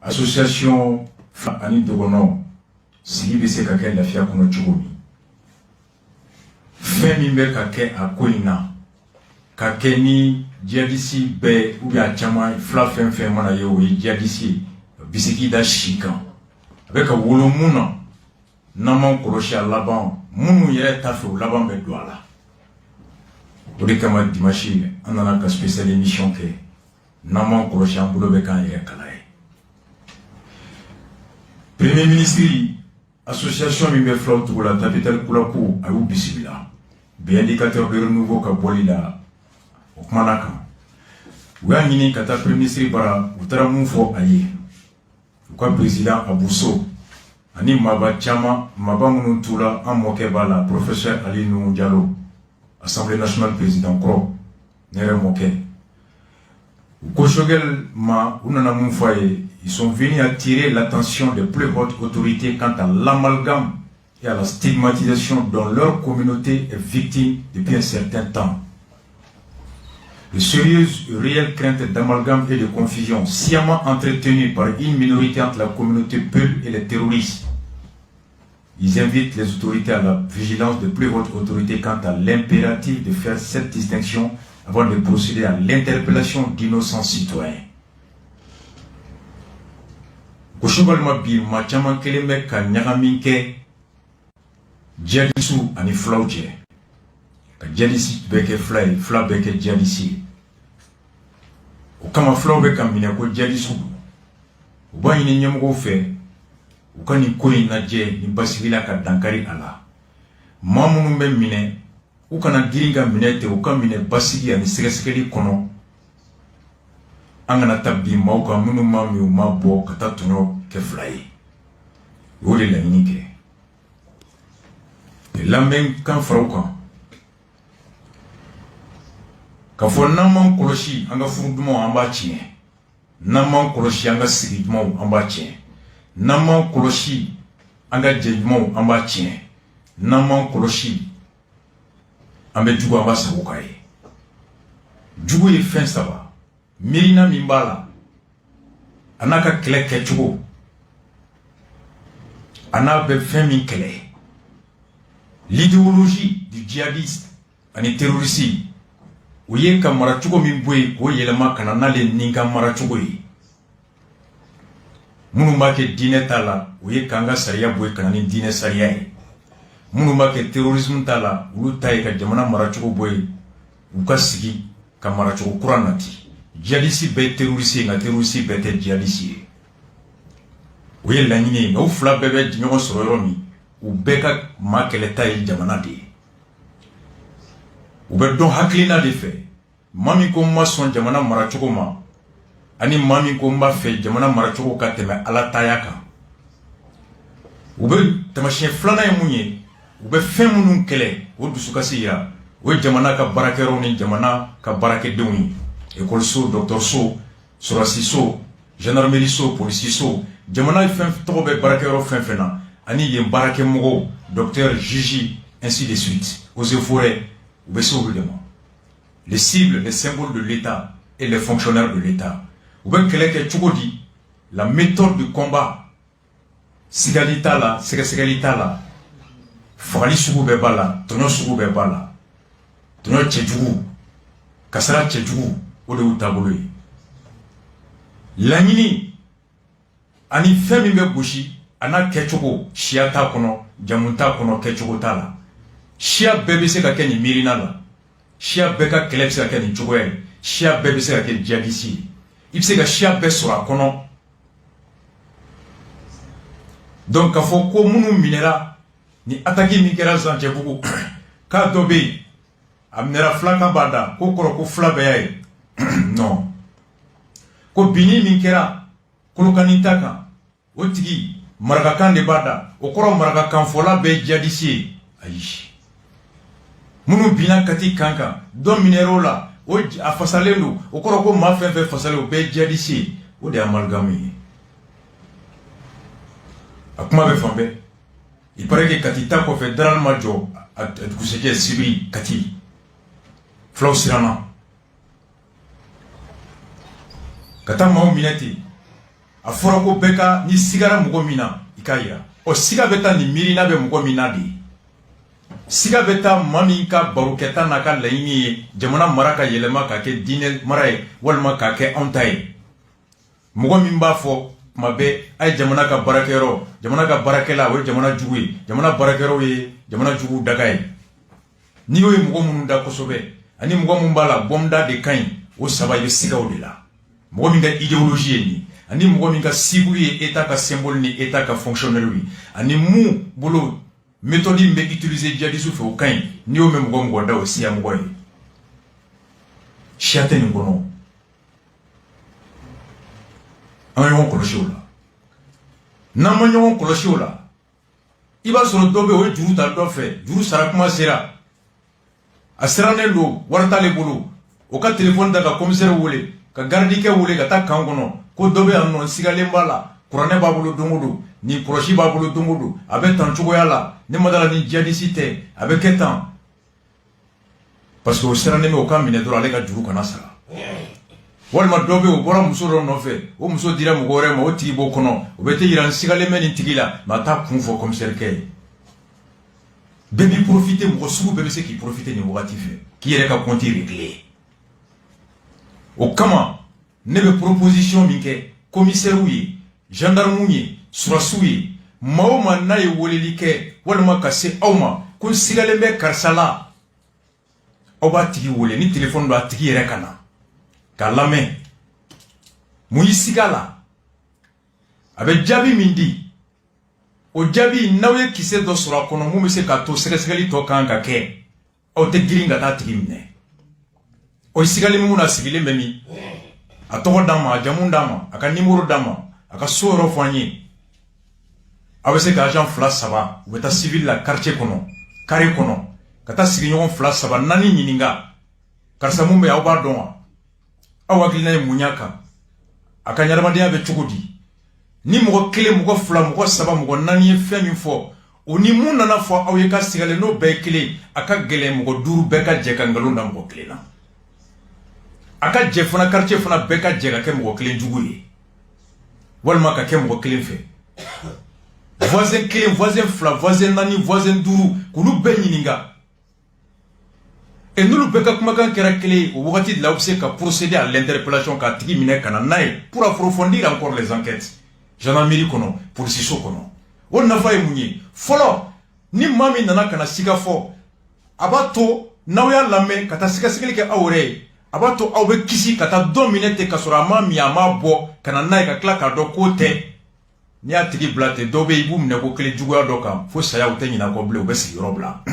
association ani dogono sigi bɛ se ka kɛ lafiya kɔnɔ cogo min fɛn min bɛ ka kɛ a ko in na ka kɛ ni djihadisi bɛɛ ou bien a caman fila fɛn fɛn mana ye o ye djihadisi ye bisiki da si kan a bɛ ka wolo mun na n'an m'an kɔlɔsi a laban minnu yɛrɛ ta fɛ o laban bɛ don a la o de kama dimanche an nana ka spécial émission kɛ n'an m'an kɔlɔsi an bolo bɛ k'an yɛrɛ kala ye premier ministre association min bɛ filaw tugu la Tapital Kulaku a y'u bisimila bi indicateur de renouveau ka bɔli la o kumana kan u y'a ɲini ka taa premier ministre bara u taara mun fɔ a ye u ka président Abuso ani maba caman maba minnu tura an mɔkɛ b'a la professeur Ali Nuhu Jalo Assemblée nationale président kɔrɔ ne yɛrɛ mɔkɛ u ko Choguel ma u nana mun fɔ a ye ils sont venus attirer l'attention des plus hautes autorités quant à l'amalgame et à la stigmatisation dont leur communauté est victime depuis un certain temps. De sérieuses et réelles craintes d'amalgame et de confusion sciemment entretenues par une minorité entre la communauté Peul et les terroristes. Ils invitent les autorités à la vigilance des plus hautes autorités quant à l'impératif de faire cette distinction avant de procéder à l'interpellation d'innocents citoyens. Koshobalma bi ma caman kelen bɛ ka ɲagamin kɛ djihadisu ani filaw cɛ ka djihadisi bɛɛ kɛ fila ye fila bɛɛ kɛ djihadisi ye o kama filaw bɛ ka minɛ ko djihadisu u b'a ɲini ɲɛmɔgɔw fɛ u ka nin ko in lajɛ ni basigila ka dankari a la maa minnu bɛ minɛ u kana girin ka minɛ ten u ka minɛ basigi ani sɛgɛsɛgɛli kɔnɔ an kana taa bin maaw kan minnu ma min u ma bɔ ka taa tɔɲɔ kɛ fila ye o de laɲini kɛ lamɛn kan faraw kan ka fɔ n'an m'an kɔlɔsi an ka furu dumanw an b'a tiɲɛ n'an m'an kɔlɔsi an ka sigi dumanw an b'a tiɲɛ n'an m'an kɔlɔsi an ka jɛ dumanw an b'a tiɲɛ n'an m'an kɔlɔsi an bɛ jugu an b'a sago k'a ye jugu ye fɛn saba miirina min b'a la a n'a ka kɛlɛ kɛcogo a n'a bɛ fɛn min kɛlɛ l'idéologie du djihadiste ani terroriste o ye ka maracogo min bɔ yen k'o yɛlɛma ka na n'ale ni ka maracogo ye minnu b'a kɛ diinɛ t'a la o ye k'an ka sariya bɔ yen ka na ni diinɛ sariya ye minnu b'a kɛ terrorisme t'a la olu ta ye ka jamana maracogo bɔ yen u ka sigi ka maracogo kura nati djihadiste bɛɛ terroriste ye nka terroriste bɛɛ tɛ djihadiste ye o ye laɲini ye nka u fila bɛɛ bɛ ɲɔgɔn sɔrɔ yɔrɔ min u bɛɛ ka maa kɛlɛta ye jamana de ye u bɛ dɔn hakilina de fɛ maa min ko n ma sɔn jamana maracogo ma ani maa min ko n b'a fɛ jamana maracogo ka tɛmɛ ala taya kan u bɛ taamasiyɛn filanan ye mun ye u bɛ fɛn minnu kɛlɛ o dusukasi yira o ye jamana ka baarakɛyɔrɔw ni jamana ka baarakɛdenw ye école-so, docteur-so, sorasi-so, gendarmerie-so, police-so, jamana fɛn tɔgɔ bɛ baarakɛyɔrɔ fɛn fɛn na ani yen baarakɛmɔgɔw docteur juge ainsi de suite aux et forêts u bɛ se olu de ma les cibles les symboles de l'État et les fonctionnaires de l'État u bɛ kɛlɛ kɛ cogo di la méthode de combat sigali t'a la sɛgɛsɛgɛli t'a la fagali sugu bɛɛ b'a la tɔɲɔ sugu bɛɛ b'a la tɔɲɔ cɛjugu kasara cɛjugu o de y'u taabolo ye laɲini ani fɛn min bɛ gosi a n'a kɛcogo siya t'a kɔnɔ jamu t'a kɔnɔ kɛcogo t'a la siya bɛɛ bɛ se ka kɛ nin miirina la siya bɛɛ ka kɛlɛ bɛ se ka kɛ nin cogoya ye siya bɛɛ bɛ se ka kɛ djihadiste ye i bɛ se ka siya bɛɛ sɔrɔ a kɔnɔ donc k'a fɔ ko minnu minɛra ni attaque min kɛra Zancɛbugu k'a dɔ bɛ yen a minɛra filakan b'a da ko kɔrɔ ko fila bɛɛ y'a ye non ko binni min kɛra Kolokani ta kan o tigi marakakan de b'a da o kɔrɔ marakakan fɔla bɛɛ djihadiste ye ayi minnu binna Kati kan kan dɔ minɛr'o la o a fasalen don o kɔrɔ ko maa fɛn fɛn fasalen o bɛɛ djihadiste ye o de ye amalgame ye a kuma bɛ fan bɛɛ il paraît que Kati ta kɔfɛ Daral ma jɔ a dugusɛjɛ Sibiri Kati filaw siranna ka taa maaw minɛ ten a fɔra ko bɛɛ ka ni sigara mɔgɔ min na i k'a yira o siga bɛ taa nin miirina bɛ mɔgɔ min na de siga bɛ taa maa min ka barokɛta n'a ka laɲini ye jamana mara ka yɛlɛma ka kɛ diinɛ mara ye walima k'a kɛ anw ta ye mɔgɔ min b'a fɔ kuma bɛɛ a ye jamana ka baarakɛyɔrɔ jamana ka baarakɛla o ye jamana jugu ye jamana baarakɛyɔrɔ ye jamana jugu daga ye n'i y'o ye mɔgɔ minnu da kosɛbɛ ani mɔgɔ min b'a la bɔmda de ka ɲi o saba i bɛ siga o de la mɔgɔ min ka idéologie ye nin ani mɔgɔ min ka cible ye état ka symbole ni état ka fonctionnaire ye ani mun bolo méthode min bɛ utiliser djihadistes fɛ o ka ɲi n'i y'o mɛn mɔgɔ da o siya mɔgɔ ye siya tɛ nin kɔnɔ an ka ɲɔgɔn kɔlɔsi o la n'an ma ɲɔgɔn kɔlɔsi o la i b'a sɔrɔ dɔ bɛ o ye juru ta dɔ fɛ juru sara kuma sera a sirannen don wari t'ale bolo o ka téléphone da ka commissaire wele ka gardikɛ wele ka taa kan kɔnɔ ko dɔ bɛ yan nɔ sigalen b'a la kuranɛ b'a bolo don o don ni kɔlɔsi b'a bolo don o don a bɛ tan cogoya la ne ma dala ni djihadiste tɛ a bɛ kɛ tan parce que o sirannen bɛ o ka minɛ dɔrɔn ale ka juru kana sara walima dɔ bɛ o bɔra muso dɔ nɔfɛ o muso dira mɔgɔ wɛrɛ ma o tigi b'o kɔnɔ o bɛ tɛ yira n sigalen bɛ nin tigi la mais a t'a kun fɔ commissaire kɛ ye bɛɛ b'i profiter mɔgɔ sugu bɛɛ bɛ se k'i profiter nin wagati fɛ k'i yɛrɛ ka compte régler o kama ne bɛ proposition min kɛ commissaire ye gendarme ye surasiw ye maa o maa n'a ye weleli kɛ walima ka se aw ma ko n sigalen bɛ karisa la aw b'a tigi wele ni téléphone don a tigi yɛrɛ ka na k'a lamɛn mun y'i siga la a bɛ jaabi min di o jaabi n'aw ye kisɛ dɔ sɔrɔ a kɔnɔ mun bɛ se k'a to sɛgɛsɛgɛli tɔ kan ka kɛ aw tɛ girin ka taa tigi minɛ o sigalen mun na sigilen bɛ min a tɔgɔ d'a ma a jamu d'a ma a ka numéro d'a ma a ka so yɔrɔ fɔ an ye a bɛ se ka agent 2 3 u bɛ taa civil la quartier kɔnɔ carré kɔnɔ ka taa sigiɲɔgɔn 2 3 4 ɲininka karisa mun bɛ aw b'a dɔn wa aw hakilina ye mun y'a kan a ka ɲɛnamadenya bɛ cogo di ni mɔgɔ 1 mɔgɔ 2 mɔgɔ 3 mɔgɔ 4 ye fɛn min fɔ o ni mun nana fɔ aw ye ka sigalen n'o bɛɛ ye kelen a ka gɛlɛn mɔgɔ 5 bɛɛ ka jɛ ka nkalon da mɔgɔ 1 na a ka jɛ fana quartier fana bɛɛ ka jɛ ka kɛ mɔgɔ 1 jugu ye walima ka kɛ mɔgɔ 1 fɛ voisin 1 voisin 2 voisin 4 voisin 5 k'olu bɛɛ ɲininka et n'olu bɛɛ ka kumakan kɛra kelen ye o wagati de la u bɛ se ka procéder à l'interpellation k'a tigi minɛ ka na n'a ye pour approfondir encore les enquêtes gendarmerie kɔnɔ polisiso kɔnɔ o nafa ye mun ye fɔlɔ ni maa min nana ka na siga fɔ a b'a to n'aw y'a lamɛn ka taa sɛgɛsɛgɛli kɛ aw yɛrɛ ye a b'a to aw bɛ kisi ka taa dɔ minɛ ten ka sɔrɔ a ma min a ma bɔ ka na n'a ye ka tila k'a dɔn k'o tɛ n'i y'a tigi bila ten dɔw bɛ yen i b'u minɛ ko kelen juguya dɔ kan fo saya u tɛ ɲinɛ kɔ bilen u bɛ sigiyɔrɔ bila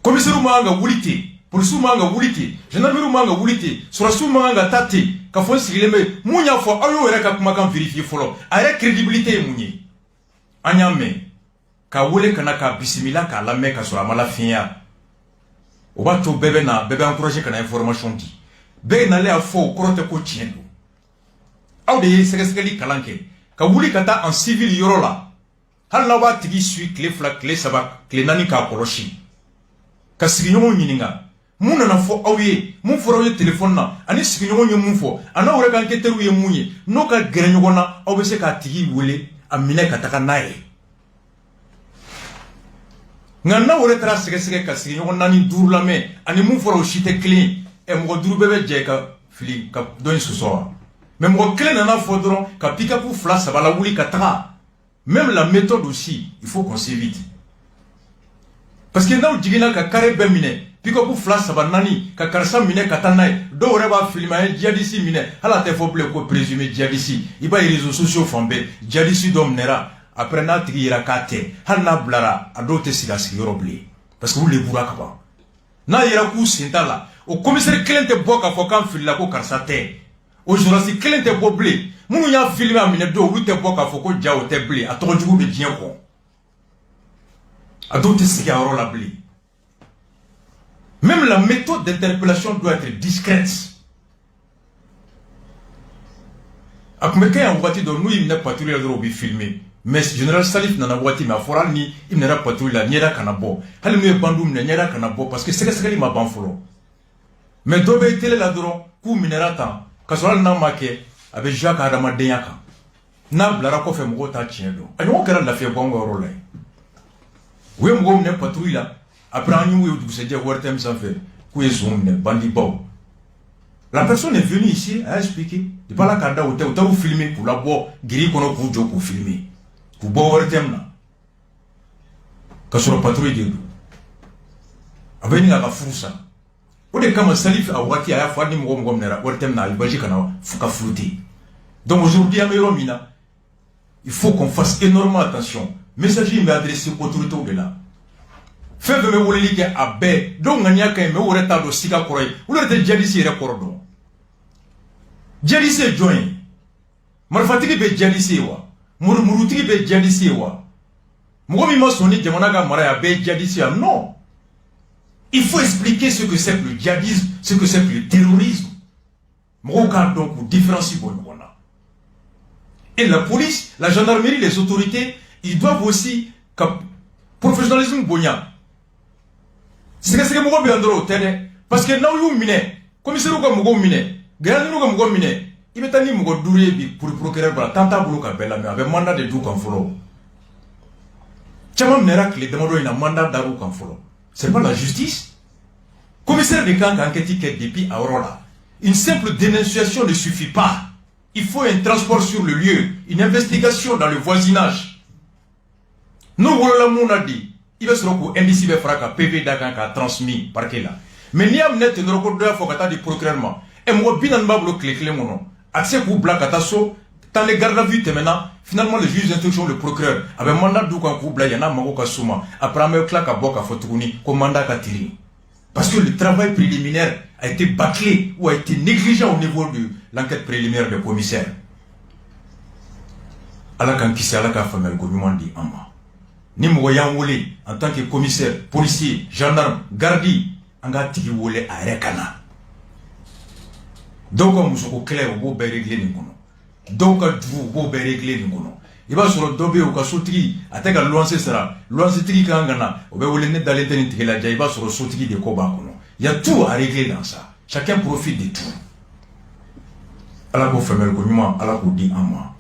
commissaire man kan ka wuli ten polisiw man kan ka wuli ten gendarmerie man kan ka wuli ten surasiw man kan ka taa ten ka fɔ sigilen bɛ mun y'a fɔ aw y'o yɛrɛ ka kumakan vérifier fɔlɔ a yɛrɛ crédibilité ye mun ye an y'a mɛn k'a wele ka na k'a bisimila k'a lamɛn ka sɔrɔ a ma lafiɲɛ o b'a to bɛɛ bɛ na bɛɛ bɛ encourager ka na information di bɛɛ nalen y'a fɔ o kɔrɔ tɛ ko tiɲɛ don aw de ye sɛgɛsɛgɛli kalan kɛ ka wuli ka taa en civil yɔrɔ la hali n'aw b'a tigi suit tile 2 tile 3 tile 4 k'a kɔlɔsi ka sigiɲɔgɔnw ɲininka mun nana fɔ aw ye mun fɔra aw ye téléphone na ani sigiɲɔgɔnw ye mun fɔ a n'aw yɛrɛ ka enquêteurs ye mun ye n'o ka gɛrɛ ɲɔgɔn na aw bɛ se k'a tigi wele a minɛ ka taga n'a ye nka n'aw yɛrɛ taara sɛgɛsɛgɛ ka sigiɲɔgɔn 4 5 lamɛn ani mun fɔra o si tɛ kelen ye mɔgɔ 5 bɛɛ bɛ jɛ ka fili ka dɔ in sɔsɔ wa mais mɔgɔ 1 nana fɔ dɔrɔn ka pick-up 2 3 la wuli ka taga même la méthode aussi il faut qu'on s'évite parce que n'aw jiginna ka carré bɛɛ minɛ pick-up 2 3 4 ka karisa minɛ ka taa n'a ye dɔw yɛrɛ b'a filmer a ye djihadiste minɛ hali a tɛ fɔ bilen ko présumé djihadiste i b'a ye réseaux sociaux fan bɛɛ djihadiste dɔ minɛra après n'a tigi yira k'a tɛ hali n'a bilara a dɔw tɛ sigi a sigiyɔrɔ bilen parce que olu lebura ka ban n'a yera k'u sen t'a la o commissaire 1 tɛ bɔ k'a fɔ k'an filila ko karisa tɛ o journaliste 1 tɛ bɔ bilen minnu y'a filmer a minɛ dɔw olu tɛ bɔ k'a fɔ ko ja o tɛ bilen a tɔgɔ jugu bɛ diɲɛ kɔ a dɔw tɛ sigi a yɔrɔ la bilen même la méthode d'interpellation doit être discrète a tun bɛ kɛ yan waati dɔ n'u y'i minɛ patrouille la dɔrɔn u bɛ filmer mais général Salif nana waati min a fɔra hali ni i minɛra patrouille la ɲɛda kana bɔ hali n'u ye bandiw minɛ ɲɛda kana bɔ parce que sɛgɛsɛgɛli ma ban fɔlɔ mais dɔw bɛ télé la dɔrɔn k'u minɛra tan ka sɔrɔ hali n'a ma kɛ a bɛ jouer a ka adamadenya kan n'a bilara kɔfɛ mɔgɔw t'a tiɲɛ dɔn a ɲɔgɔn kɛra lafiya bɔ an ka yɔrɔ la yen u ye mɔgɔw minɛ patrouille la après an y'u ye dugusɛjɛ WRTM sanfɛ k'u ye zon minɛ bandibaw la personne est venue ici a expliqué de pas la k'a da u t'u filmer k'u labɔ giri kɔnɔ k'u jɔ k'u filmer k'u bɔ WRTM na ka sɔrɔ patrouille de don a bɛ ɲini a ka furu sa o de kama Salif a waati a y'a fɔ ni mɔgɔ minɛra WRTM na a bɛ ka na ka furu ten donc aujourd'hui an bɛ yɔrɔ min na il faut qu'on fasse énormément attention message in bɛ adressé autorités de la fɛn fɛn bɛ weleli kɛ a bɛɛ dɔw ŋaniya ka ɲi mais o yɛrɛ t'a dɔn sika kɔrɔ ye olu yɛrɛ tɛ djihadiste yɛrɛ kɔrɔ dɔn djihadiste ye jɔn ye marifatigi bɛ djihadiste ye wa murutigi bɛ djihadiste ye wa mɔgɔ min ma sɔn ni jamana ka mara ye a bɛɛ ye djihadiste ye non il faut expliquer ce que c'est que le djihadisme ce que c'est que le terrorisme mɔgɔw k'a dɔn k'u différencie bɔ ɲɔgɔn na et la police la gendarmerie les autorités ils doivent aussi ka professionnalisme bonya sɛgɛsɛgɛ mɔgɔ bɛ yan dɔrɔn o tɛ dɛ parce que n'aw y'u minɛ commissaire ka mɔgɔw minɛ gardien ka mɔgɔw minɛ i bɛ taa ni mɔgɔ 5 ye bi pour procureur bara temps t'a bolo ka bɛɛ lamɛn a bɛ mandat de d'u kan fɔlɔ caman minɛra tile damadɔ in na mandat dar'u kan fɔlɔ c'est pas la justice commissaire de kan ka enquête kɛ depuis a yɔrɔ la une simple dénonciation ne suffit pas il faut un transport sur le lieu une investigation dans le voisinage n'u wolola mun na de il va se retrouver indice bɛ fara ka PV da kan k'a transmis parquet la mais n'i y'a minɛ ten dɔrɔn ko dɔ y'a fɔ ka taa di procureur ma mɔgɔ 40 b'a bolo tile kelen kɔnɔ a tɛ se k'u bila ka taa so tant les gardes à vue tɛmɛna finalement le juge d'instruction le procureur a bɛ mandat d'u kan k'u bila yan'a mago ka s'u ma après an bɛ tila ka bɔ k'a fɔ tuguni ko mandat ka tiri parce que le travail préliminaire a été bâclé ou a été négligé au niveau de l'enquête préliminaire des commissaires ala k'an kisi ala k'a faamuyali ko ɲuman di an ma ni mɔgɔ y'an wele en tant que commissaire policier gendarme gardi an k'a tigi wele a yɛrɛ ka na dɔw ka musoko kɛlɛ u b'o bɛɛ régler nin kɔnɔ dɔw ka juru u b'o bɛɛ régler nin kɔnɔ i b'a sɔrɔ dɔ bɛ yen u ka sotigi a tɛ ka luwanse sara luwanse tigi kan ka na o bɛ wele ne dalen tɛ nin tigi la ja i b'a sɔrɔ sotigi de ko b'a kɔnɔ il y a tout à régler dans ça chacun profite de tout ala k'o faamuyali ko ɲuman ala k'o di an ma